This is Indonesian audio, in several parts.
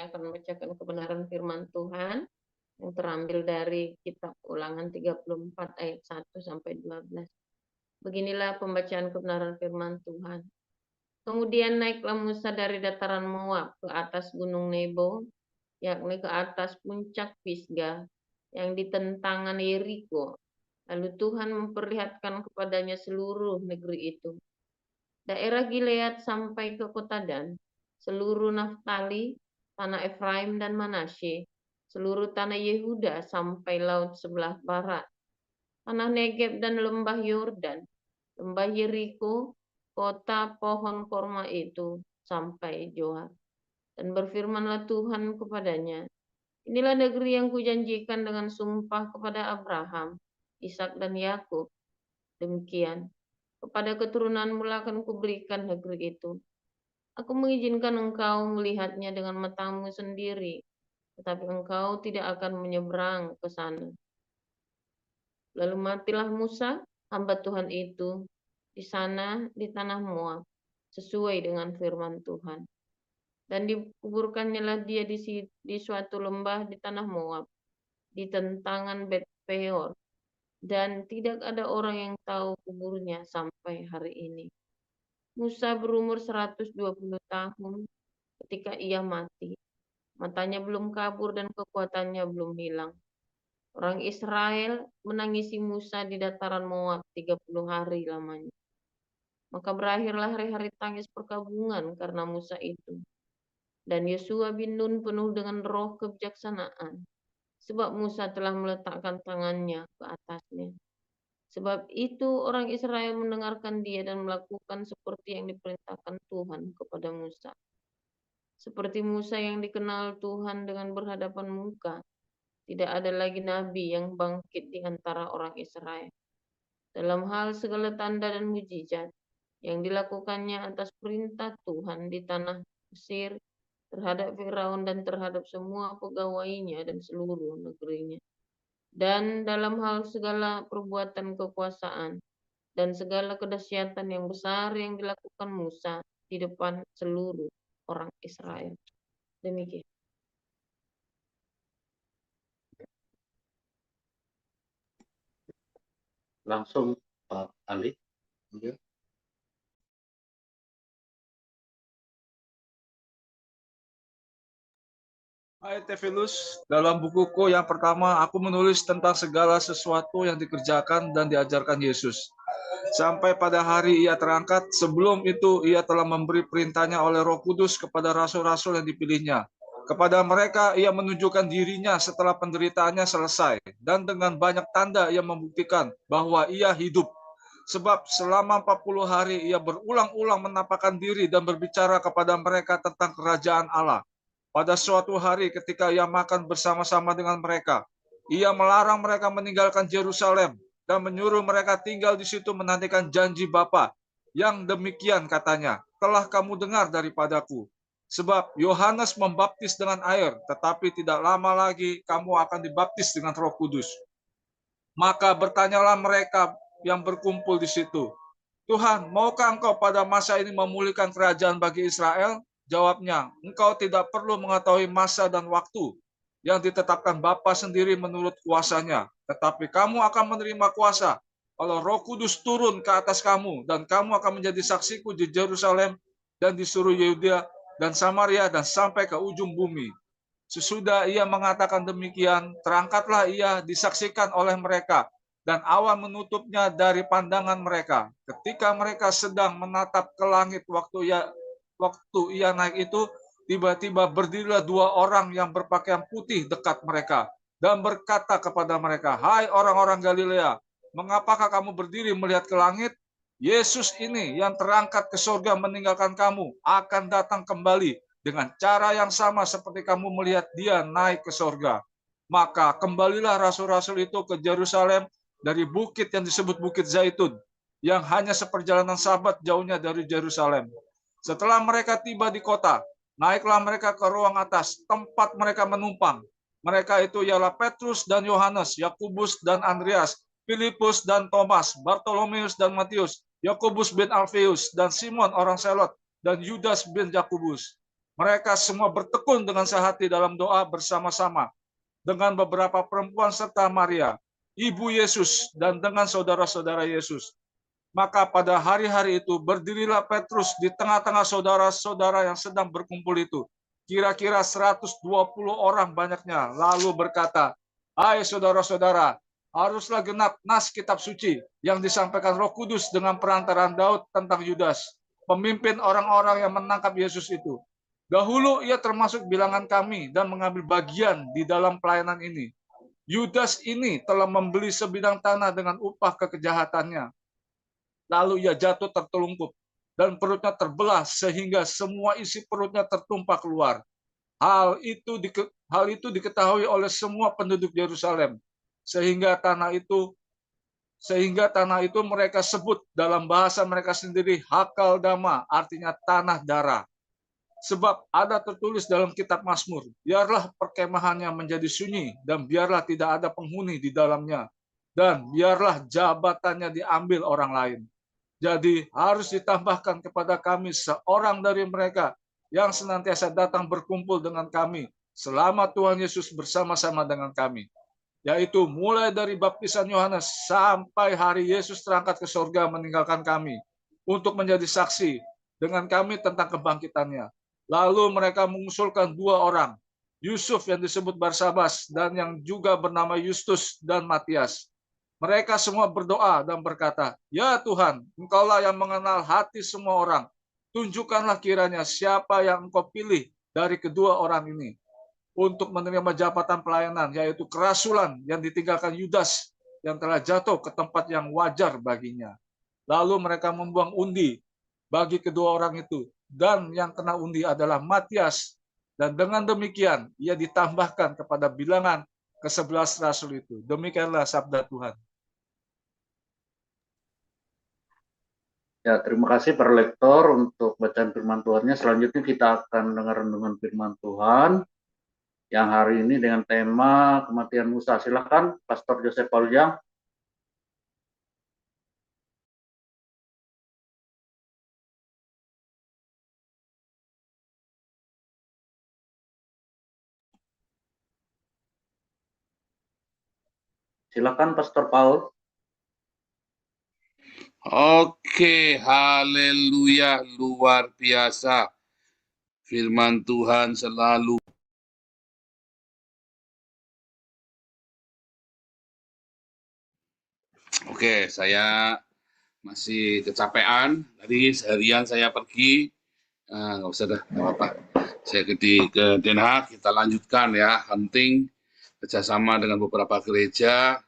saya akan membacakan kebenaran firman Tuhan yang terambil dari kitab Ulangan 34 ayat 1 sampai 12. Beginilah pembacaan kebenaran firman Tuhan. Kemudian naiklah Musa dari dataran Moab ke atas gunung Nebo, yakni ke atas puncak Pisga yang di tentangan Yeriko. Lalu Tuhan memperlihatkan kepadanya seluruh negeri itu. Daerah Gilead sampai ke kota Dan, seluruh Naftali, tanah Efraim dan Manasye, seluruh tanah Yehuda sampai laut sebelah barat, tanah Negeb dan lembah Yordan, lembah Yeriko, kota pohon korma itu sampai Johar. Dan berfirmanlah Tuhan kepadanya, inilah negeri yang kujanjikan dengan sumpah kepada Abraham, Ishak dan Yakub. Demikian, kepada keturunanmu akan kuberikan negeri itu. Aku mengizinkan engkau melihatnya dengan matamu sendiri, tetapi engkau tidak akan menyeberang ke sana. Lalu matilah Musa, hamba Tuhan itu, di sana di tanah Moab, sesuai dengan firman Tuhan. Dan dikuburkannya dia di suatu lembah di tanah Moab, di tentangan Bet Peor. Dan tidak ada orang yang tahu kuburnya sampai hari ini. Musa berumur 120 tahun ketika ia mati. Matanya belum kabur dan kekuatannya belum hilang. Orang Israel menangisi Musa di dataran Moab 30 hari lamanya. Maka berakhirlah hari-hari tangis perkabungan karena Musa itu. Dan Yosua bin Nun penuh dengan roh kebijaksanaan, sebab Musa telah meletakkan tangannya ke atasnya. Sebab itu orang Israel mendengarkan dia dan melakukan seperti yang diperintahkan Tuhan kepada Musa. Seperti Musa yang dikenal Tuhan dengan berhadapan muka, tidak ada lagi nabi yang bangkit di antara orang Israel. Dalam hal segala tanda dan mujizat yang dilakukannya atas perintah Tuhan di tanah Mesir terhadap Firaun dan terhadap semua pegawainya dan seluruh negerinya. Dan dalam hal segala perbuatan kekuasaan dan segala kedahsyatan yang besar yang dilakukan Musa di depan seluruh orang Israel. Demikian. Langsung Pak Ali. Hai Tevilus, dalam bukuku yang pertama aku menulis tentang segala sesuatu yang dikerjakan dan diajarkan Yesus. Sampai pada hari ia terangkat, sebelum itu ia telah memberi perintahnya oleh Roh Kudus kepada rasul-rasul yang dipilihnya. Kepada mereka ia menunjukkan dirinya setelah penderitaannya selesai, dan dengan banyak tanda ia membuktikan bahwa ia hidup. Sebab selama 40 hari ia berulang-ulang menampakkan diri dan berbicara kepada mereka tentang kerajaan Allah. Pada suatu hari ketika ia makan bersama-sama dengan mereka, ia melarang mereka meninggalkan Yerusalem dan menyuruh mereka tinggal di situ menantikan janji Bapa. Yang demikian katanya, telah kamu dengar daripadaku. Sebab Yohanes membaptis dengan air, tetapi tidak lama lagi kamu akan dibaptis dengan Roh Kudus. Maka bertanyalah mereka yang berkumpul di situ, Tuhan, maukah engkau pada masa ini memulihkan kerajaan bagi Israel? Jawabnya, engkau tidak perlu mengetahui masa dan waktu yang ditetapkan Bapa sendiri menurut kuasanya. Tetapi kamu akan menerima kuasa kalau Roh Kudus turun ke atas kamu, dan kamu akan menjadi saksiku di Yerusalem dan di seluruh Yehuda dan Samaria dan sampai ke ujung bumi. Sesudah ia mengatakan demikian, terangkatlah ia disaksikan oleh mereka, dan awan menutupnya dari pandangan mereka. Ketika mereka sedang menatap ke langit waktu ia naik itu, tiba-tiba berdirilah dua orang yang berpakaian putih dekat mereka dan berkata kepada mereka, hai orang-orang Galilea, mengapakah kamu berdiri melihat ke langit? Yesus ini yang terangkat ke surga meninggalkan kamu akan datang kembali dengan cara yang sama seperti kamu melihat dia naik ke surga. Maka kembalilah rasul-rasul itu ke Yerusalem dari bukit yang disebut Bukit Zaitun, yang hanya seperjalanan sabat jauhnya dari Yerusalem. Setelah mereka tiba di kota, naiklah mereka ke ruang atas, tempat mereka menumpang. Mereka itu ialah Petrus dan Yohanes, Yakobus dan Andreas, Filipus dan Thomas, Bartolomeus dan Matius, Yakobus bin Alfeus dan Simon orang Selot, dan Yudas bin Yakobus. Mereka semua bertekun dengan sehati dalam doa bersama-sama dengan beberapa perempuan serta Maria, ibu Yesus, dan dengan saudara-saudara Yesus. Maka pada hari-hari itu berdirilah Petrus di tengah-tengah saudara-saudara yang sedang berkumpul itu. Kira-kira 120 orang banyaknya, lalu berkata, "Hai saudara-saudara, haruslah genap nas kitab suci yang disampaikan Roh Kudus dengan perantaraan Daud tentang Yudas, pemimpin orang-orang yang menangkap Yesus itu. Dahulu ia termasuk bilangan kami dan mengambil bagian di dalam pelayanan ini. Yudas ini telah membeli sebidang tanah dengan upah kekejahatannya. Lalu ia jatuh tertelungkup dan perutnya terbelah sehingga semua isi perutnya tertumpah keluar. Hal itu diketahui oleh semua penduduk Yerusalem, sehingga tanah itu mereka sebut dalam bahasa mereka sendiri Hakal Dama, artinya tanah darah. Sebab ada tertulis dalam kitab Mazmur, biarlah perkemahannya menjadi sunyi dan biarlah tidak ada penghuni di dalamnya, dan biarlah jabatannya diambil orang lain. Jadi harus ditambahkan kepada kami seorang dari mereka yang senantiasa datang berkumpul dengan kami selama Tuhan Yesus bersama-sama dengan kami. Yaitu mulai dari baptisan Yohanes sampai hari Yesus terangkat ke surga meninggalkan kami untuk menjadi saksi dengan kami tentang kebangkitannya. Lalu mereka mengusulkan 2 orang, Yusuf yang disebut Barsabas dan yang juga bernama Justus dan Matias. Mereka semua berdoa dan berkata, "Ya Tuhan, Engkaulah yang mengenal hati semua orang. Tunjukkanlah kiranya siapa yang Engkau pilih dari kedua orang ini untuk menerima jabatan pelayanan, yaitu kerasulan yang ditinggalkan Yudas yang telah jatuh ke tempat yang wajar baginya." Lalu mereka membuang undi bagi kedua orang itu, dan yang kena undi adalah Matias. Dan dengan demikian, ia ditambahkan kepada bilangan ke-11 rasul itu. Demikianlah sabda Tuhan. Ya, terima kasih Pak Lektor untuk bacaan firman Tuhannya. Selanjutnya kita akan dengar renungan firman Tuhan yang hari ini dengan tema kematian Musa. Silakan Pastor Joseph Pauljang. Silakan Pastor Paul. Oke, haleluya, luar biasa. Firman Tuhan selalu. Oke, saya masih kecapean. Tadi seharian saya pergi, nggak usah dah, nggak apa-apa. Saya ke Den Haag, kita lanjutkan ya, hunting kerjasama dengan beberapa gereja.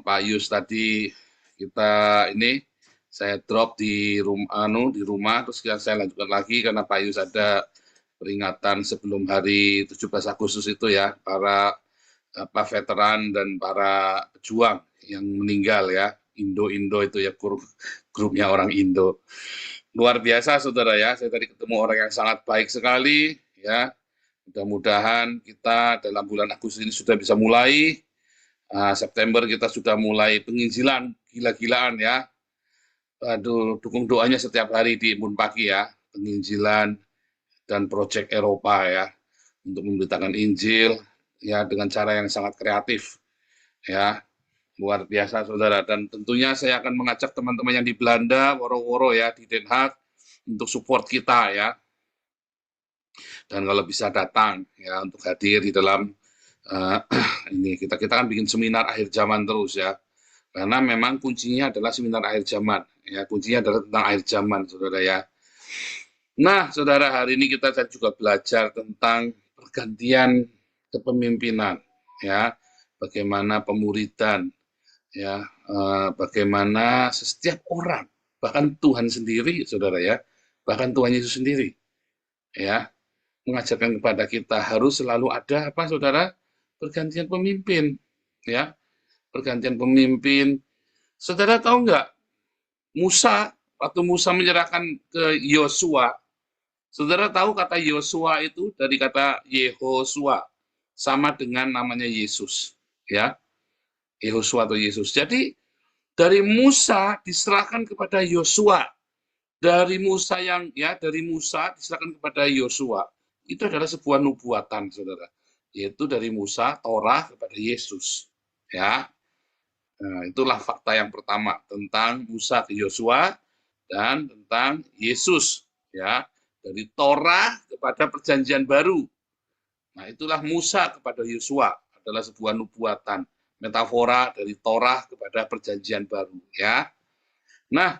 Pak Yus tadi kita ini saya drop di rumah, terus saya lanjutkan lagi karena Pak Yus ada peringatan sebelum hari 17 Agustus itu ya, para veteran dan para pejuang yang meninggal ya, Indo itu ya, grupnya orang Indo. Luar biasa saudara ya, saya tadi ketemu orang yang sangat baik sekali ya. Mudah-mudahan kita dalam bulan Agustus ini sudah bisa mulai. September kita sudah mulai penginjilan gila-gilaan ya. Aduh, dukung doanya setiap hari di Imbun Pagi ya, penginjilan dan proyek Eropa ya, untuk memberitakan Injil ya dengan cara yang sangat kreatif ya. Luar biasa saudara, dan tentunya saya akan mengajak teman-teman yang di Belanda, Woro-Woro ya, di Den Haag untuk support kita ya. Dan kalau bisa datang ya untuk hadir di dalam ini kita kan bikin seminar akhir zaman terus ya, karena memang kuncinya adalah seminar akhir zaman ya, kuncinya adalah tentang akhir zaman saudara ya. Nah saudara, hari ini kita juga belajar tentang pergantian kepemimpinan ya, bagaimana pemuridan ya, bagaimana setiap orang, bahkan Tuhan sendiri saudara ya, bahkan Tuhan Yesus sendiri ya, mengajarkan kepada kita harus selalu ada apa saudara, pergantian pemimpin ya, pergantian pemimpin. Saudara tahu nggak, waktu Musa menyerahkan ke Yosua, saudara tahu kata Yosua itu dari kata Yehosua, sama dengan namanya Yesus ya, Yehosua atau Yesus. Jadi dari Musa diserahkan kepada Yosua, dari Musa diserahkan kepada Yosua, itu adalah sebuah nubuatan, saudara, yaitu dari Musa, Torah kepada Yesus, ya. Nah, itulah fakta yang pertama tentang Musa ke Yosua dan tentang Yesus, ya, dari Torah kepada Perjanjian Baru. Nah, itulah Musa kepada Yosua adalah sebuah nubuatan, metafora dari Torah kepada Perjanjian Baru, ya. Nah,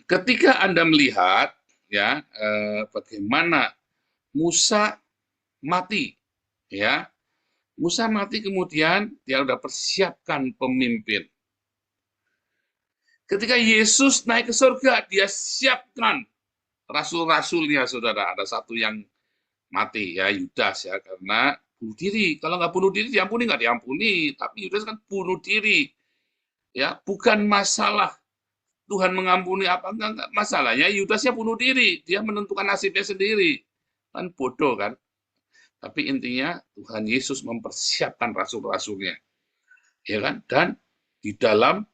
ketika Anda melihat, ya, bagaimana Musa mati, ya, Musa mati kemudian dia sudah persiapkan pemimpin. Ketika Yesus naik ke surga, dia siapkan rasul-rasulnya, saudara. Ada satu yang mati, ya, Yudas, ya, karena bunuh diri. Kalau nggak bunuh diri, diampuni nggak diampuni. Tapi Yudas kan bunuh diri. Ya, bukan masalah Tuhan mengampuni apa enggak. Masalahnya Yudasnya bunuh diri. Dia menentukan nasibnya sendiri. Kan bodoh, kan? Tapi intinya Tuhan Yesus mempersiapkan rasul-rasulnya. Ya kan? Dan di dalam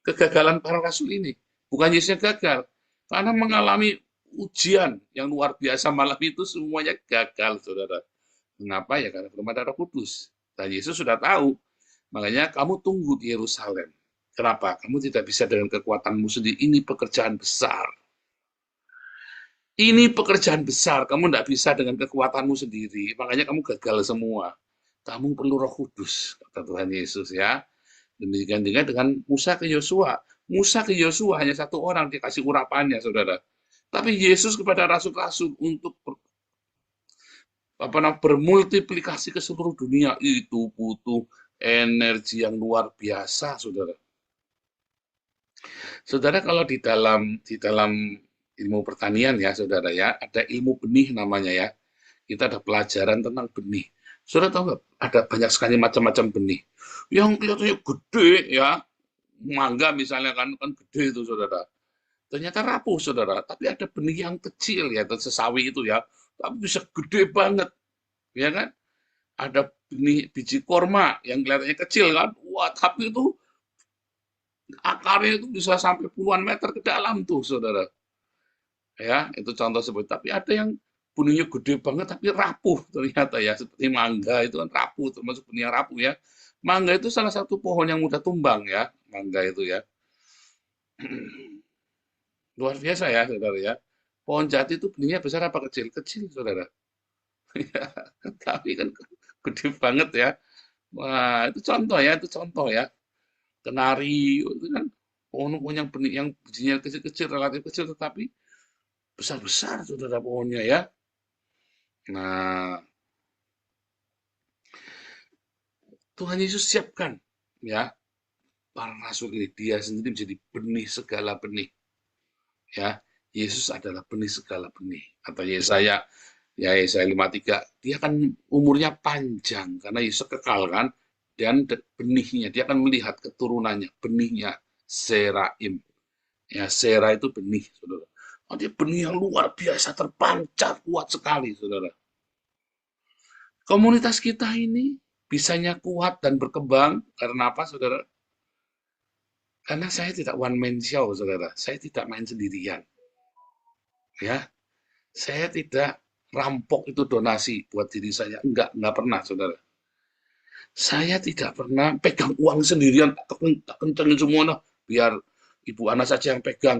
kegagalan para rasul ini, bukan Yesusnya gagal, karena mengalami ujian yang luar biasa malam itu semuanya gagal, saudara. Mengapa? Ya karena belum ada Roh Kudus. Dan Yesus sudah tahu, makanya kamu tunggu di Yerusalem. Kenapa? Kamu tidak bisa dengan kekuatanmu sendiri. Ini pekerjaan besar. Ini pekerjaan besar. Kamu tidak bisa dengan kekuatanmu sendiri. Makanya kamu gagal semua. Kamu perlu Roh Kudus, kata Tuhan Yesus, ya. Demikian juga dengan Musa ke Yosua. Musa ke Yosua hanya satu orang dikasih urapannya, saudara. Tapi Yesus kepada rasul-rasul untuk bermultiplikasi ke seluruh dunia itu butuh energi yang luar biasa, saudara. Saudara, kalau di dalam ilmu pertanian, ya, saudara, ya, ada ilmu benih namanya, ya. Kita ada pelajaran tentang benih. Saudara tahu nggak? Ada banyak sekali macam-macam benih. Yang kelihatannya gede, ya, mangga misalnya kan gede itu, saudara. Ternyata rapuh, saudara. Tapi ada benih yang kecil, ya, sesawi itu, ya, tapi bisa gede banget, ya kan? Ada benih biji korma yang kelihatannya kecil, kan? Wah, tapi itu akarnya itu bisa sampai puluhan meter ke dalam tuh, saudara. Ya, itu contoh seperti. Tapi ada yang benihnya gede banget tapi rapuh ternyata, ya, seperti mangga itu kan rapuh, termasuk benih yang rapuh, ya. Mangga itu salah satu pohon yang mudah tumbang, ya, mangga itu, ya. Luar biasa, ya, saudara, ya. Pohon jati itu benihnya besar apa kecil? Kecil, saudara. Tapi kan gede banget, ya. Wah, itu contoh, ya, itu contoh, ya. Kenari itu kan pohon yang benih yang bijinya kecil-kecil, relatif kecil, tetapi besar-besar, saudara, pohonnya, ya. Nah, Tuhan Yesus siapkan, ya, para rasul ini. Dia sendiri menjadi benih segala benih, ya. Yesus adalah benih segala benih. Atau Yesaya 53, dia kan umurnya panjang karena Yesus kekal, kan, dan benihnya dia akan melihat keturunannya, benihnya Seraim, ya. Sera itu benih, saudara. Oh, dia benih yang luar biasa, terpancar kuat sekali, saudara. Komunitas kita ini bisanya kuat dan berkembang karena apa, saudara? Karena saya tidak one man show, saudara. Saya tidak main sendirian, ya. Saya tidak rampok itu donasi buat diri saya, enggak pernah, saudara. Saya tidak pernah pegang uang sendirian, tak kencengin semua, nah, biar Ibu Ana saja yang pegang,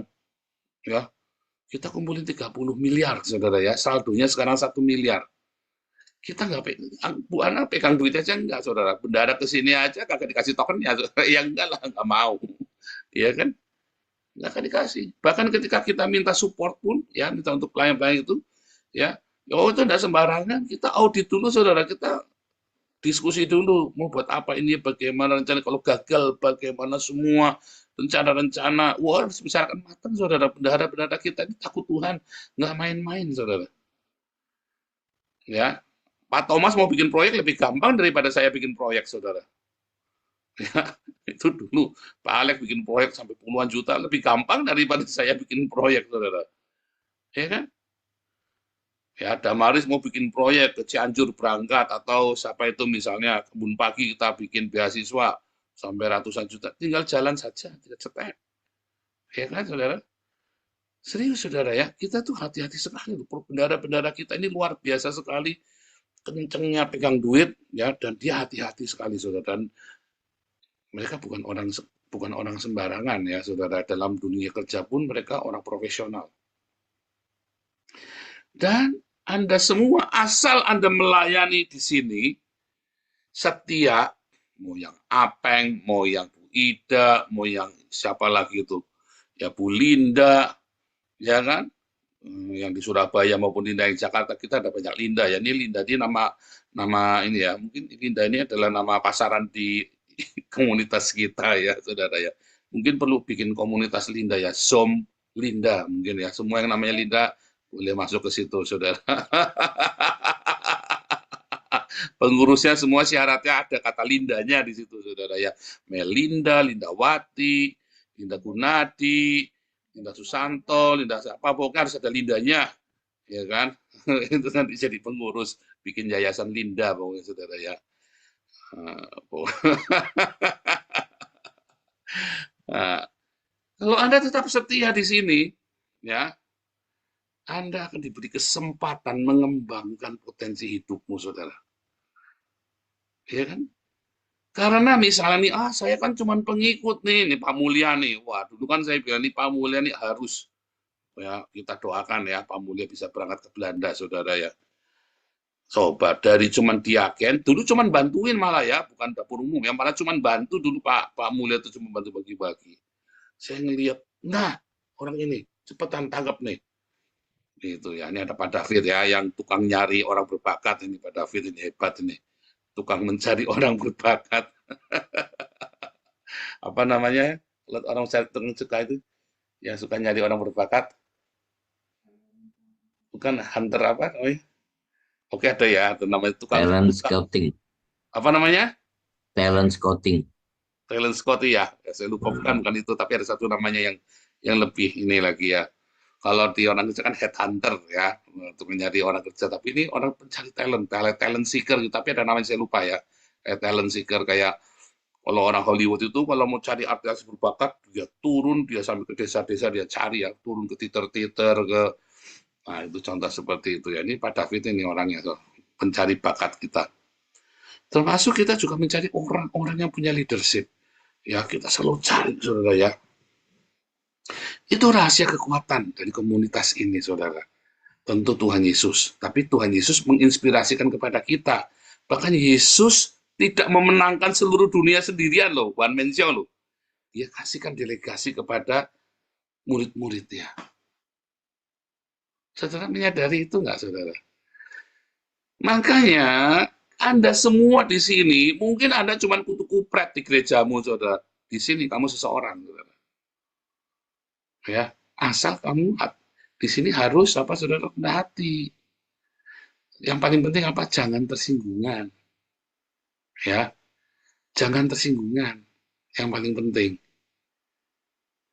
ya. Kita kumpulin 30 miliar, saudara, ya. Saldonya sekarang 1 miliar. Kita nggak pegang, Bu Ana pegang duit aja enggak, saudara. Bendara ke sini aja kagak dikasih tokennya, saudara. Ya enggak lah, nggak mau. Ya kan? Nggak akan dikasih. Bahkan ketika kita minta support pun, ya, minta untuk pelayan-pelayan itu, ya, oh, itu enggak sembarangan. Kita audit dulu, saudara. Kita diskusi dulu, mau buat apa ini, bagaimana rencana, kalau gagal, bagaimana semua rencana-rencana. Wah, harus bicarakan matang, saudara. Bendahara-bendahara kita ini takut Tuhan, nggak main-main, saudara. Ya, Pak Thomas mau bikin proyek lebih gampang daripada saya bikin proyek, saudara. Ya, itu dulu Pak Alek bikin proyek sampai puluhan juta lebih gampang daripada saya bikin proyek, saudara. Ya kan? Ya, Damaris mau bikin proyek ke Cianjur berangkat, atau siapa itu misalnya Kebun Pagi kita bikin beasiswa sampai ratusan juta, tinggal jalan saja, tidak cetek. Ya kan, saudara? Serius saudara ya, kita tuh hati-hati sekali. Bendara-bendara kita ini luar biasa sekali, kencengnya pegang duit ya, dan dia hati-hati sekali saudara. Dan mereka bukan orang sembarangan ya saudara. Dalam dunia kerja pun mereka orang profesional. Dan Anda semua asal Anda melayani di sini, setia, mau yang Apeng, mau yang Bu Ida, mau yang siapa lagi itu, ya Bu Linda, ya kan? Yang di Surabaya maupun Linda yang di Jakarta, kita ada banyak Linda ya. Ini Linda ini nama ini ya, mungkin Linda ini adalah nama pasaran di komunitas kita ya, saudara ya. Mungkin perlu bikin komunitas Linda ya, Zoom Linda mungkin ya. Semua yang namanya Linda boleh masuk ke situ, saudara. Pengurusnya semua syaratnya ada kata Lindanya di situ, saudara ya. Melinda, Lindawati, Linda Gunadi, Linda Susanto, Linda apa, pokoknya harus ada Lindanya, ya kan? Itu nanti jadi pengurus, bikin yayasan Linda, pokoknya saudara ya. Nah, kalau Anda tetap setia di sini, ya, Anda akan diberi kesempatan mengembangkan potensi hidupmu, saudara. Ya kan? Karena misalnya nih, saya kan cuma pengikut nih Pak Mulya nih. Wah, dulu kan saya bilang nih Pak Mulya nih harus, ya kita doakan ya Pak Mulya bisa berangkat ke Belanda, saudara ya. Coba dari cuman diagen, dulu cuman bantuin malah ya, bukan dapur umum, yang malah cuman bantu dulu Pak Mulya itu cuma bantu bagi-bagi. Saya ngelihat, nah orang ini cepetan tanggap nih. Gitu ya, ini ada Pak David ya, yang tukang nyari orang berbakat ini, Pak David ini hebat ini. Tukang mencari orang berbakat. Apa namanya? Kalau orang suka itu, yang suka nyari orang berbakat. Bukan hunter apa namanya? Oke, ada ya, ada namanya tukang Talent scouting. apa namanya? Talent scouting. Talent Scott ya. Saya lupa bukan itu, tapi ada satu namanya yang lebih ini lagi ya. Kalau di orang kerja kan headhunter ya, untuk mencari orang kerja. Tapi ini orang pencari talent seeker gitu. Tapi ada namanya saya lupa ya. Talent seeker kayak kalau orang Hollywood itu kalau mau cari artis berbakat, dia turun, dia sampai ke desa-desa, dia cari ya, turun ke titer-titer, nah itu contoh seperti itu ya. Ini Pak David ini orangnya, so, pencari bakat kita. Termasuk kita juga mencari orang-orang yang punya leadership. Ya, kita selalu cari, saudara ya. Itu rahasia kekuatan dari komunitas ini, saudara. Tentu Tuhan Yesus. Tapi Tuhan Yesus menginspirasikan kepada kita. Bahkan Yesus tidak memenangkan seluruh dunia sendirian loh, one man show loh. Dia kasihkan delegasi kepada murid-muridnya. Saudara menyadari itu enggak, saudara? Makanya Anda semua di sini, mungkin Anda cuma kutu kupret di gerejamu, saudara. Di sini kamu seseorang, saudara. Ya, asal kamu di sini harus apa, saudara, rendah hati. Yang paling penting apa? Jangan tersinggungan. Ya, jangan tersinggungan. Yang paling penting.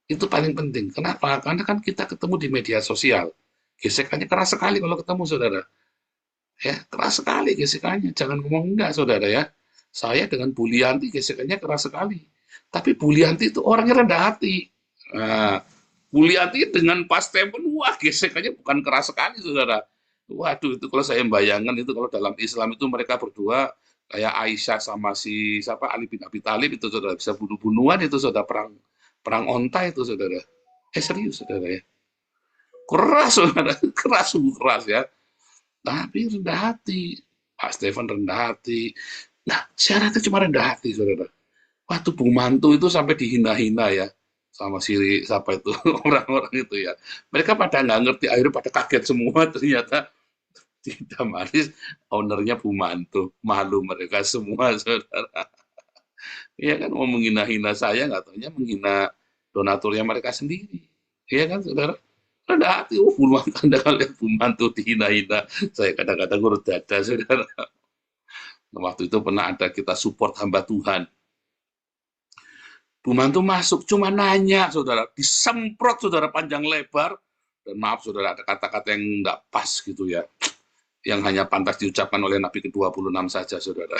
Itu paling penting. Kenapa? Karena kan kita ketemu di media sosial. Gesekannya keras sekali kalau ketemu, saudara. Ya, keras sekali gesekannya. Jangan ngomong enggak, saudara ya. Saya dengan Bu Lianti gesekannya keras sekali. Tapi Bu Lianti itu orangnya rendah hati. Nah, Bu Lianti dengan Pas Temen, wah gesekannya bukan keras sekali, saudara. Waduh, itu kalau saya bayangkan itu kalau dalam Islam itu mereka berdua kayak Aisyah sama si siapa Ali bin Abi Thalib itu, saudara, bisa bunuh-bunuhan itu, saudara, perang onta itu, saudara. Serius, saudara ya. Keras, saudara, keras ya. Tapi rendah hati. Pak Stefan rendah hati. Nah, syaratnya cuma rendah hati, saudara. Waktu Bung Mantu itu sampai dihina-hina ya sama siapa itu orang-orang itu ya. Mereka pada nggak ngerti, akhirnya pada kaget semua, ternyata tidak manis, ownernya Bu Mantu. Malu mereka semua, saudara. Iya kan, mau menghina-hina saya, nggak taunya menghina donaturnya mereka sendiri. Iya kan, saudara? Rendah hati, buruan Anda kalian Bu Mantu dihina-hina. Saya kadang-kadang urut dada, saudara. Waktu itu pernah ada kita support hamba Tuhan. Bu Mantu masuk, cuma nanya, saudara. Disemprot, saudara, panjang lebar. Dan maaf, saudara, ada kata-kata yang nggak pas gitu ya. Yang hanya pantas diucapkan oleh Nabi ke-26 saja, saudara.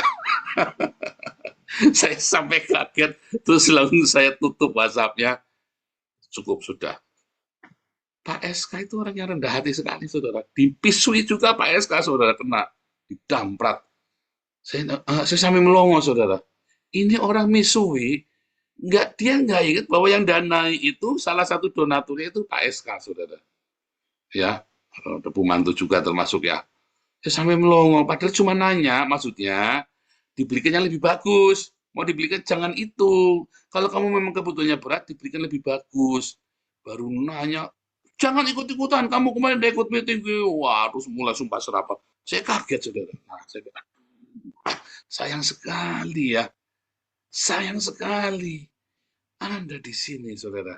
Saya sampai kaget, terus langsung saya tutup WhatsApp-nya. Cukup sudah. Pak SK itu orang yang rendah hati sekali, saudara. Dipisui juga Pak SK, saudara, kena. Didamprat. Saya sampai melongo, saudara. Ini orang misui, dia nggak ingat bahwa yang danai itu salah satu donaturnya itu Pak SK, saudara. Ya, ada Mantu juga termasuk ya. Saya sampai melongo, padahal cuma nanya, maksudnya dibelikan yang lebih bagus. Mau dibelikan jangan itu. Kalau kamu memang kebutuhannya berat, dibelikan lebih bagus. Baru nanya, jangan ikut-ikutan. Kamu kemarin udah ikut meeting. Wah, terus mulai sumpah serapah. Saya kaget, saudara. Nah, sayang sekali ya. Sayang sekali. Anda di sini, saudara,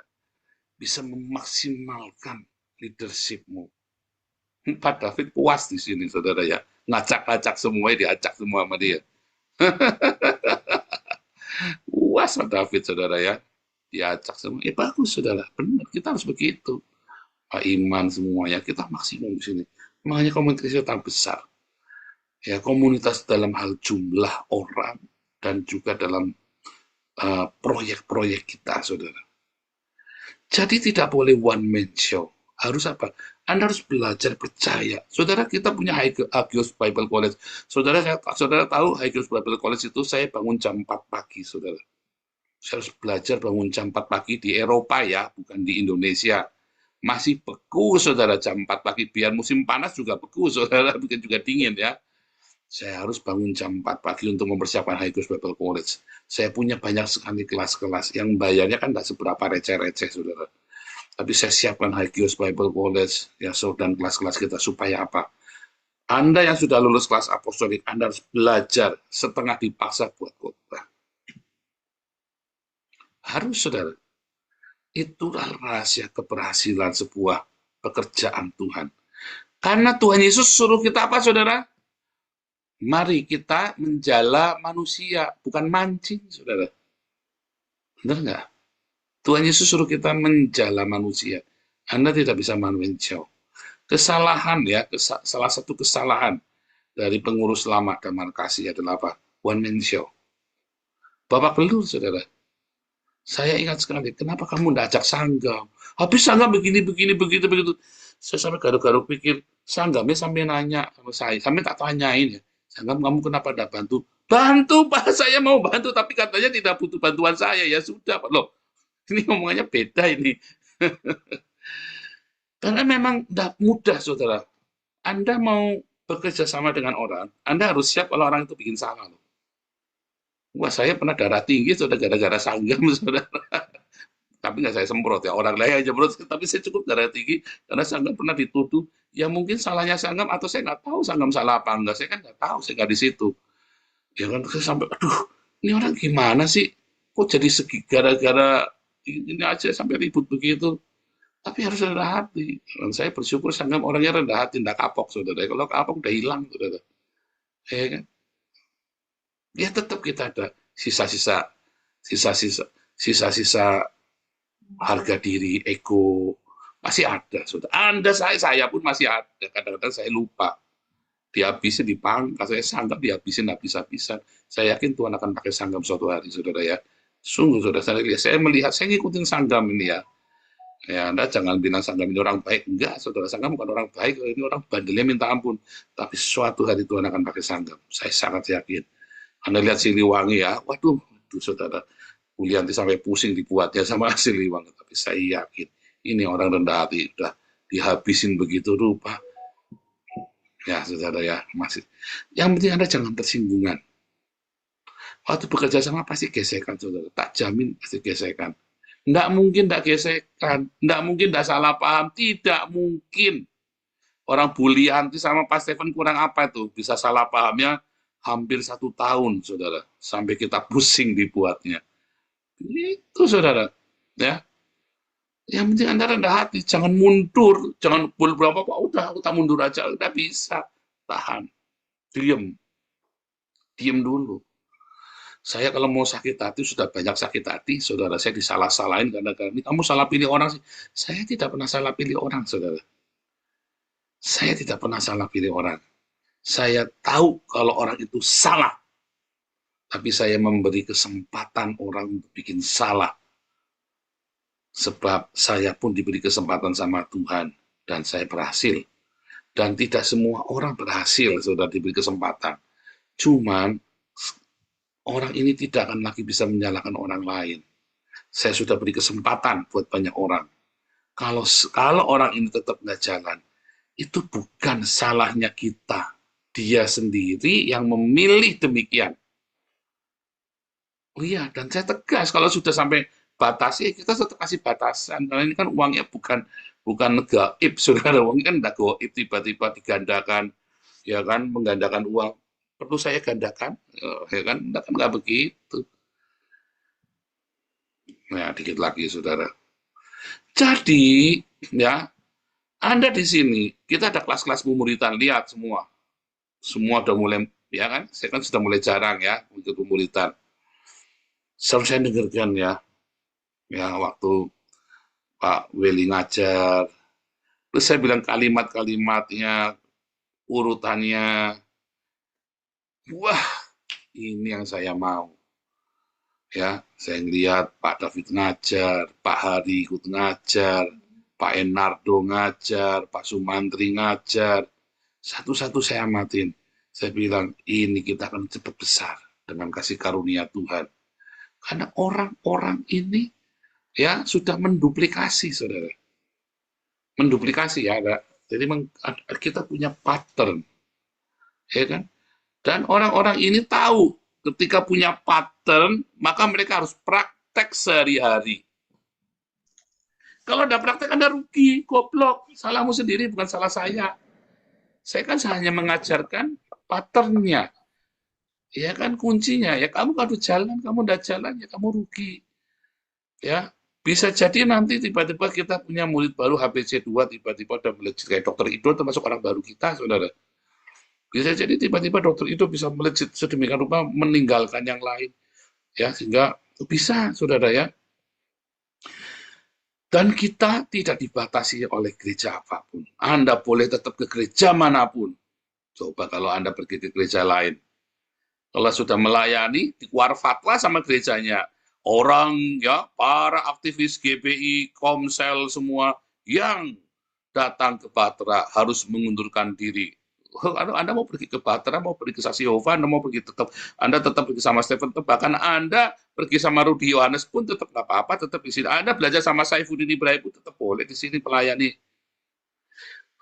bisa memaksimalkan leadershipmu. Pak David puas di sini, saudara ya. Ngacak-ngacak semuanya, diacak semua sama dia. Puas Pak David, saudara ya. Diacak semua. Bagus, saudara. Benar, kita harus begitu. Pak Iman semuanya, kita maksimum di sini. Makanya komunitas kita besar. Ya, komunitas dalam hal jumlah orang dan juga dalam proyek-proyek kita, saudara. Jadi tidak boleh one man show. Harus apa? Anda harus belajar percaya. Saudara, kita punya Hagios Bible College. Saudara tahu Hagios Bible College itu saya bangun jam 4 pagi, saudara. Saya harus belajar bangun jam 4 pagi di Eropa ya, bukan di Indonesia. Masih beku, saudara, jam 4 pagi. Biar musim panas juga beku, saudara, bukan juga dingin ya. Saya harus bangun jam 4 pagi untuk mempersiapkan Hagios Bible College. Saya punya banyak sekali kelas-kelas yang bayarnya kan tidak seberapa receh-receh, saudara. Tapi saya siapkan Hagios Bible College ya, dan kelas-kelas kita supaya apa? Anda yang sudah lulus kelas apostolik, Anda harus belajar setengah dipaksa buat khotbah. Harus, saudara. Itulah rahasia keberhasilan sebuah pekerjaan Tuhan. Karena Tuhan Yesus suruh kita apa, saudara? Mari kita menjala manusia, bukan mancing, saudara. Benar nggak? Tuhan Yesus suruh kita menjala manusia. Anda tidak bisa manusia. Kesalahan ya, salah satu kesalahan dari pengurus lama Damar Kasih adalah apa? One man show. Bapak belur, saudara. Saya ingat sekali, kenapa kamu tidak ajak sanggam? Habis sanggam begini, begitu. Saya sampai garuk-garuk pikir, sanggamnya sampai nanya sama saya, sampai tak tanyain ya. Sanggam, kamu kenapa tidak bantu? Bantu, Pak, saya mau bantu, tapi katanya tidak butuh bantuan saya. Ya sudah, Pak. Loh, ini ngomongannya beda ini. Karena memang tidak mudah, saudara. Anda mau bekerja sama dengan orang, Anda harus siap kalau orang itu bikin salah. Wah, saya pernah darah tinggi, saudara, gara-gara sanggam, saudara. Tapi nggak saya semprot ya, orang lain aja semprot, tapi saya cukup darah tinggi, karena sanggam pernah dituduh, ya mungkin salahnya sanggam, atau saya nggak tahu sanggam salah apa enggak, saya kan nggak tahu, saya nggak di situ. Ya kan, saya sampai, aduh, ini orang gimana sih, kok jadi segi, gara-gara ini aja sampai ribut begitu. Tapi harus rendah hati. Dan saya bersyukur sanggam orangnya rendah hati, tidak kapok, saudara. Kalau kapok udah hilang, saudara. Ya kan? Ya tetap kita ada sisa-sisa harga diri, ego, masih ada, saudara. Saya pun masih ada. Kadang-kadang saya lupa. Dihabisin, dipangkas, saya sanggam dihabisin habis-habisan. Saya yakin Tuhan akan pakai sanggam suatu hari, saudara ya. Sungguh, saudara, saya melihat, saya ngikutin sanggam ini ya. Ya, Anda jangan bilang sanggam ini orang baik. Enggak, saudara, sanggam bukan orang baik. Ini orang bandelnya minta ampun. Tapi suatu hari Tuhan akan pakai sanggam. Saya sangat yakin. Anda lihat Siliwangi ya. Waduh, itu saudara. Ulianti sampai pusing dibuatnya sama Siliwangi. Tapi saya yakin. Ini orang rendah hati. Udah dihabisin begitu rupa. Ya, saudara ya. Masih. Yang penting Anda jangan tersinggungan. Waktu bekerja sama pasti gesekan, saudara. Tak jamin pasti gesekan. Tidak mungkin tidak gesekan, tidak mungkin tidak salah paham, tidak mungkin. Orang Bulianti sama Pak Stephen kurang apa itu? Bisa salah pahamnya hampir 1 tahun, saudara. Sampai kita pusing dibuatnya. Itu, saudara. Ya. Yang penting Anda rendah hati, jangan mundur, jangan berapa, udah kita mundur aja, udah bisa. Tahan, diam dulu. Saya kalau mau sakit hati, sudah banyak sakit hati, saudara. Saya disalah-salahin karena ini kamu salah pilih orang sih. Saya tidak pernah salah pilih orang, saudara. Saya tidak pernah salah pilih orang. Saya tahu kalau orang itu salah. Tapi saya memberi kesempatan orang untuk bikin salah. Sebab saya pun diberi kesempatan sama Tuhan dan saya berhasil. Dan tidak semua orang berhasil sudah diberi kesempatan. Cuman orang ini tidak akan lagi bisa menyalahkan orang lain. Saya sudah beri kesempatan buat banyak orang. Kalau orang ini tetap nggak jalan, itu bukan salahnya kita. Dia sendiri yang memilih demikian. Oh iya, dan saya tegas kalau sudah sampai batasi, kita tetap kasih batasan. Karena ini kan uangnya bukan gaib, saudara. Uangnya kan tidak gaib, tiba-tiba digandakan, ya kan, menggandakan uang. Perlu saya gandakan, ya kan, nggak begitu. Nah, dikit lagi, saudara. Jadi, ya, Anda di sini, kita ada kelas-kelas pemuritan, lihat semua. Semua udah mulai, ya kan, saya kan sudah mulai jarang ya, untuk pemuritan. Selalu saya dengarkan ya waktu Pak Willy ngajar, terus saya bilang kalimat-kalimatnya, urutannya, wah ini yang saya mau. Ya, saya ngelihat Pak David ngajar, Pak Hari ikut ngajar, Pak Enardo ngajar, Pak Sumantri ngajar. Satu-satu saya amatin. Saya bilang, ini kita akan cepat besar dengan kasih karunia Tuhan. Karena orang-orang ini ya sudah menduplikasi, saudara. Menduplikasi ya, ada. Jadi kita punya pattern, ya kan? Dan orang-orang ini tahu ketika punya pattern, maka mereka harus praktek sehari-hari. Kalau ada praktek, Anda rugi, goblok. Salahmu sendiri, bukan salah saya. Saya kan hanya mengajarkan patternnya. Ya kan kuncinya. Ya kamu kalau jalan, kamu tidak jalan, ya kamu rugi. Ya, bisa jadi nanti tiba-tiba kita punya murid baru HBC 2, tiba-tiba udah melejit kayak dokter Ido, termasuk orang baru kita, saudara. Bisa jadi tiba-tiba dokter Ido bisa melejit sedemikian rupa meninggalkan yang lain. Ya, sehingga bisa, saudara ya. Dan kita tidak dibatasi oleh gereja apapun. Anda boleh tetap ke gereja manapun. Coba kalau Anda pergi ke gereja lain. Kalau sudah melayani, dikeluar fatwa sama gerejanya. Orang ya, para aktivis GBI, Komsel semua yang datang ke Batra harus mengundurkan diri. Anda mau pergi ke Batra, mau pergi ke Saksi Yehova, Anda tetap pergi sama Stephen, bahkan Anda pergi sama Rudi Yohanes pun tetap nggak apa-apa, tetap di sini. Anda belajar sama Saifuddin Ibrahim pun tetap boleh di sini melayani.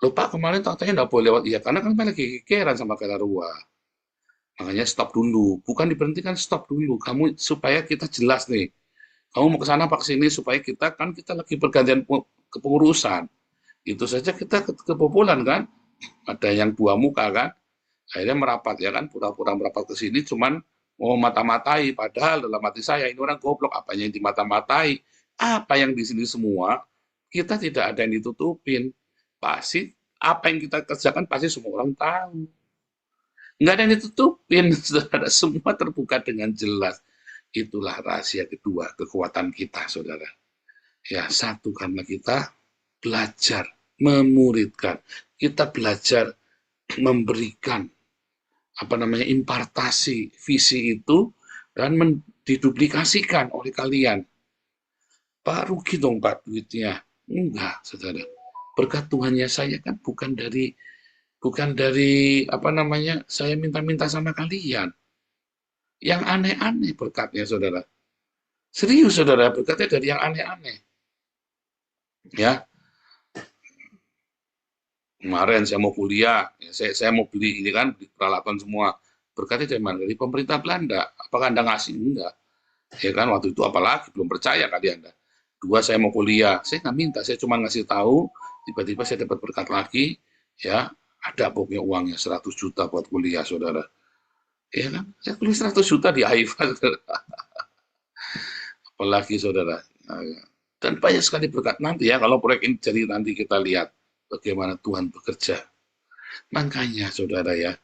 Loh Pak, kemarin katanya nggak boleh lewat. Iya, karena kan lagi kekeran sama Kalarua. Makanya stop dulu. Bukan diberhentikan, stop dulu. Kamu supaya kita jelas nih. Kamu mau ke sana, Pak, ke sini supaya kita lagi pergantian kepengurusan. Itu saja kita kebobolan kan? Ada yang dua muka kan? Akhirnya merapat ya kan, pura-pura merapat ke sini cuman mau mata-matai, padahal dalam hati saya ini orang goblok, apanya yang dimata-matai, apa yang di sini semua kita tidak ada yang ditutupin, pasti apa yang kita kerjakan pasti semua orang tahu, nggak ada yang ditutupin, saudara, semua terbuka dengan jelas. Itulah rahasia kedua kekuatan kita, saudara. Ya, satu karena kita belajar memuridkan, kita belajar memberikan impartasi visi itu dan diduplikasikan oleh kalian. Pak, rugi dong Pak duitnya. Enggak, saudara. Berkat Tuhannya saya kan bukan dari saya minta-minta sama kalian. Yang aneh-aneh berkatnya, saudara. Serius, saudara, berkatnya dari yang aneh-aneh. Ya. Kemarin saya mau kuliah, ya, saya mau beli ini kan, beli peralatan semua. Berkatnya dari mana? Dari pemerintah Belanda. Apakah Anda ngasih? Enggak. Ya kan, waktu itu apalagi belum percaya kali Anda. Dua, saya mau kuliah. Saya nggak minta, saya cuma ngasih tahu, tiba-tiba saya dapat berkat lagi, ya, ada pokoknya uangnya 100 juta buat kuliah, saudara. Ya kan, saya kuliah 100 juta di AIFA, saudara. Apalagi, saudara. Dan banyak sekali berkat nanti ya, kalau proyek ini jadi nanti kita lihat bagaimana Tuhan bekerja. Makanya, saudara ya,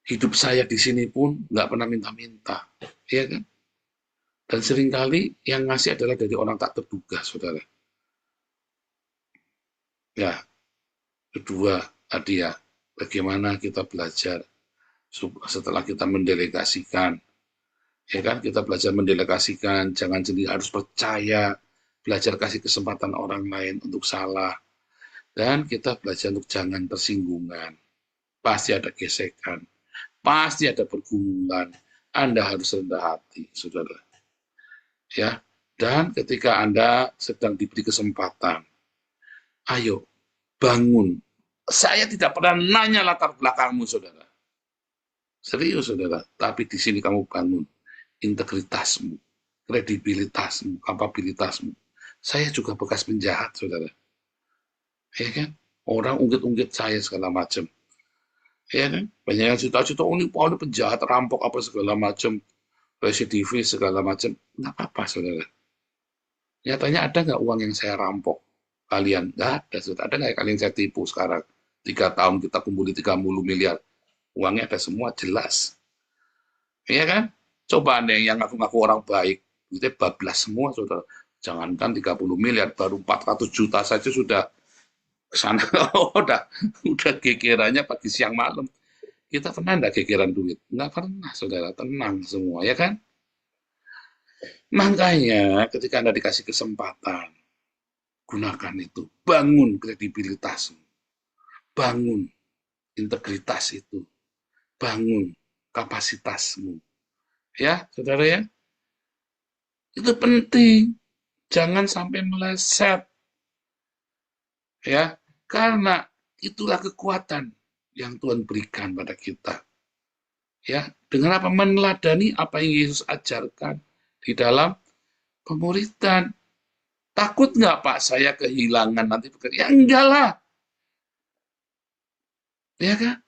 hidup saya di sini pun nggak pernah minta-minta, ya kan? Dan seringkali yang ngasih adalah dari orang tak terduga, saudara. Ya, kedua tadi ya, bagaimana kita belajar setelah kita mendelegasikan, ya kan? Kita belajar mendelegasikan, jangan jadi harus percaya, belajar kasih kesempatan orang lain untuk salah, dan kita belajar untuk jangan tersinggungan. Pasti ada gesekan, pasti ada pergumulan. Anda harus rendah hati, saudara. Ya, dan ketika Anda sedang diberi kesempatan, ayo bangun. Saya tidak pernah nanya latar belakangmu, saudara. Serius, saudara. Tapi di sini kamu bangun integritasmu, kredibilitasmu, kapabilitasmu. Saya juga bekas penjahat, saudara. Ya kan? Orang ungkit-ungkit saya segala macam. Ya kan? Banyak yang cita-cita, oh ini penjahat, rampok, apa segala macam, residivis, segala macam. Nggak apa-apa, saudara. Nyatanya ada nggak uang yang saya rampok? Kalian? Nggak ada, saudara. Ada nggak kalian saya tipu sekarang? 3 tahun kita kumpuli 30 miliar. Uangnya ada semua, jelas. Iya kan? Coba Anda yang ngaku-ngaku orang baik, itu bablas semua, saudara. Jangankan 30 miliar, baru 400 juta saja sudah kesana. udah gegerannya pagi siang malam. Kita pernah enggak gegeran duit? Enggak pernah, saudara. Tenang semua, ya kan? Makanya ketika Anda dikasih kesempatan, gunakan itu. Bangun kredibilitasmu. Bangun integritas itu. Bangun kapasitasmu. Ya, saudara ya. Itu penting. Jangan sampai meleset. Ya, karena itulah kekuatan yang Tuhan berikan pada kita. Ya, dengan apa? Meneladani apa yang Yesus ajarkan di dalam pemuridan. Takut nggak Pak saya kehilangan nanti pekerjaan? Ya enggak lah. Ya kan?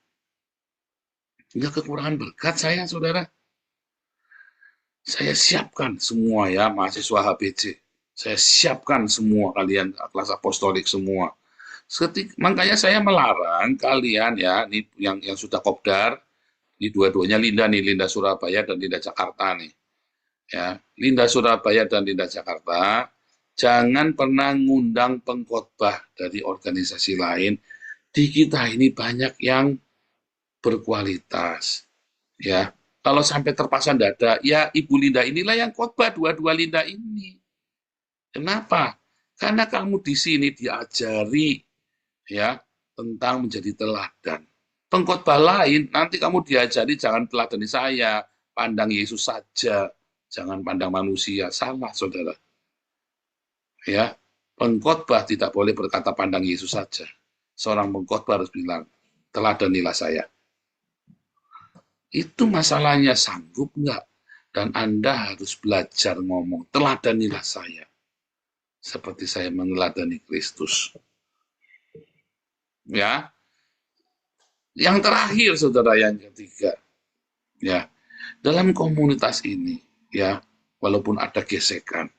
Enggak kekurangan berkat saya, saudara. Saya siapkan semua ya, mahasiswa HBC. Saya siapkan semua kalian, kelas apostolik semua. Makanya saya melarang kalian ya, ini yang sudah kopdar, ini dua-duanya Linda Surabaya dan Linda Jakarta nih. Ya, Linda Surabaya dan Linda Jakarta, jangan pernah ngundang pengkhotbah dari organisasi lain. Di kita ini banyak yang berkualitas. Ya, kalau sampai terpasang dada, ya Ibu Linda inilah yang khotbah, dua-dua Linda ini. Kenapa? Karena kamu di sini diajari ya tentang menjadi teladan. Pengkhotbah lain nanti kamu diajari jangan teladani saya, pandang Yesus saja, jangan pandang manusia. Salah, saudara. Ya, pengkhotbah tidak boleh berkata pandang Yesus saja. Seorang pengkhotbah harus bilang, teladanilah saya. Itu masalahnya, sanggup enggak? Dan Anda harus belajar ngomong, teladanilah saya. Seperti saya meneladani Kristus. Ya. Yang terakhir, saudara, yang ketiga. Ya. Dalam komunitas ini, ya, walaupun ada gesekan,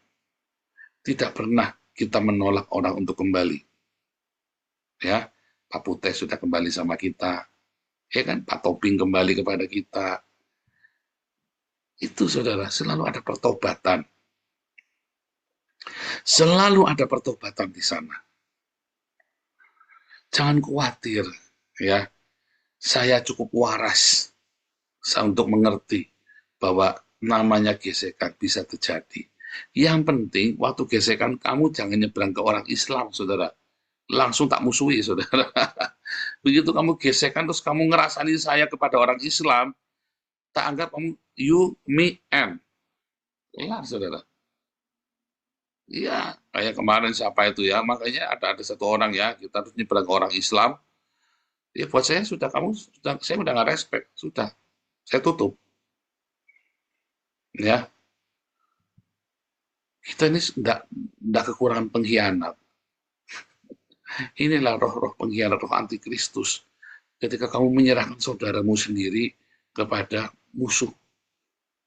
tidak pernah kita menolak orang untuk kembali. Ya, Pak Putih sudah kembali sama kita. Ya kan, Pak Toping kembali kepada kita. Itu, saudara, selalu ada pertobatan. Selalu ada pertobatan di sana. Jangan khawatir, ya. Saya cukup waras untuk mengerti bahwa namanya gesekan bisa terjadi. Yang penting, waktu gesekan kamu jangan nyebrang ke orang Islam, saudara. Langsung tak musuhi, saudara. Begitu kamu gesekan, terus kamu ngerasani saya kepada orang Islam, tak anggap kamu you, me, and. Kelar, saudara. Iya, kayak kemarin siapa itu ya, makanya ada satu orang ya, kita harus nyebrang ke orang Islam. Ya buat saya sudah, saya udah nggak respect, sudah, saya tutup. Ya, kita ini enggak kekurangan pengkhianat. Inilah roh-roh pengkhianat, roh antikristus. Ketika kamu menyerahkan saudaramu sendiri kepada musuh,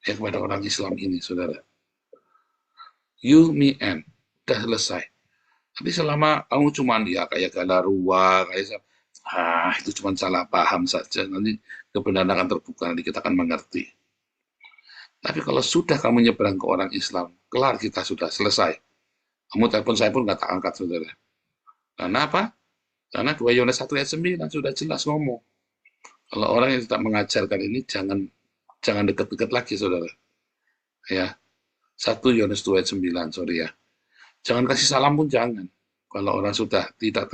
ya kepada orang Islam ini, saudara. You, me, and. Udah selesai. Tapi selama kamu cuma ya kayak galarua, kayak itu cuma salah paham saja. Nanti kebenaran akan terbuka, nanti kita akan mengerti. Tapi kalau sudah kamu nyebrang ke orang Islam, kelar kita sudah selesai. Kamu telepon saya pun nggak tak angkat, saudara. Karena apa? Karena 2 Yohanes 1 ayat 9 sudah jelas ngomong. Kalau orang yang tidak mengajarkan ini, jangan dekat-dekat lagi, saudara. Ya, 1 Yohanes 2 ayat 9, sorry ya. Jangan kasih salam pun jangan. Kalau orang sudah tidak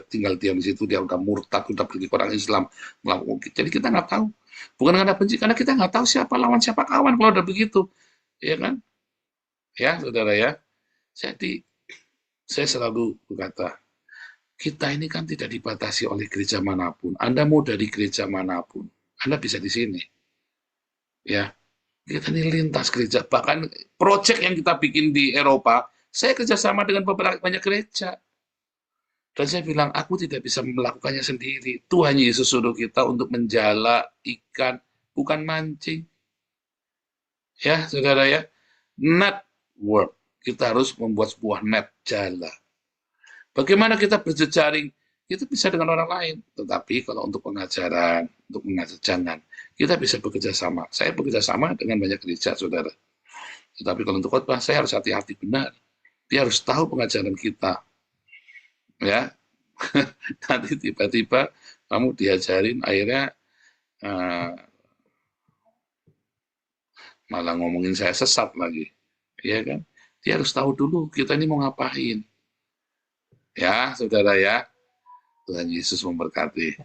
tinggal diam di situ, dia udah murtad, udah pergi ke orang Islam, melakukan. Jadi kita nggak tahu. Bukan karena benci, karena kita nggak tahu siapa lawan, siapa kawan kalau udah begitu. Ya kan? Ya, saudara ya. Jadi, saya selalu berkata, kita ini kan tidak dibatasi oleh gereja manapun. Anda mau dari gereja manapun, Anda bisa di sini. Ya, kita ini lintas gereja. Bahkan proyek yang kita bikin di Eropa, saya kerjasama dengan banyak gereja. Dan saya bilang, aku tidak bisa melakukannya sendiri. Tuhan Yesus suruh kita untuk menjala ikan, bukan mancing. Ya, saudara ya. Net work. Kita harus membuat sebuah net jala. Bagaimana kita berjejaring? Kita bisa dengan orang lain. Tetapi kalau untuk pengajaran, untuk mengajar, jangan. Kita bisa bekerja sama. Saya bekerja sama dengan banyak gereja, saudara. Tetapi kalau untuk khotbah, saya harus hati-hati benar. Dia harus tahu pengajaran kita. Ya, nanti tiba-tiba kamu diajarin, akhirnya malah ngomongin saya sesat lagi. Ya kan? Dia harus tahu dulu kita ini mau ngapain. Ya, saudara ya. Tuhan Yesus memberkati.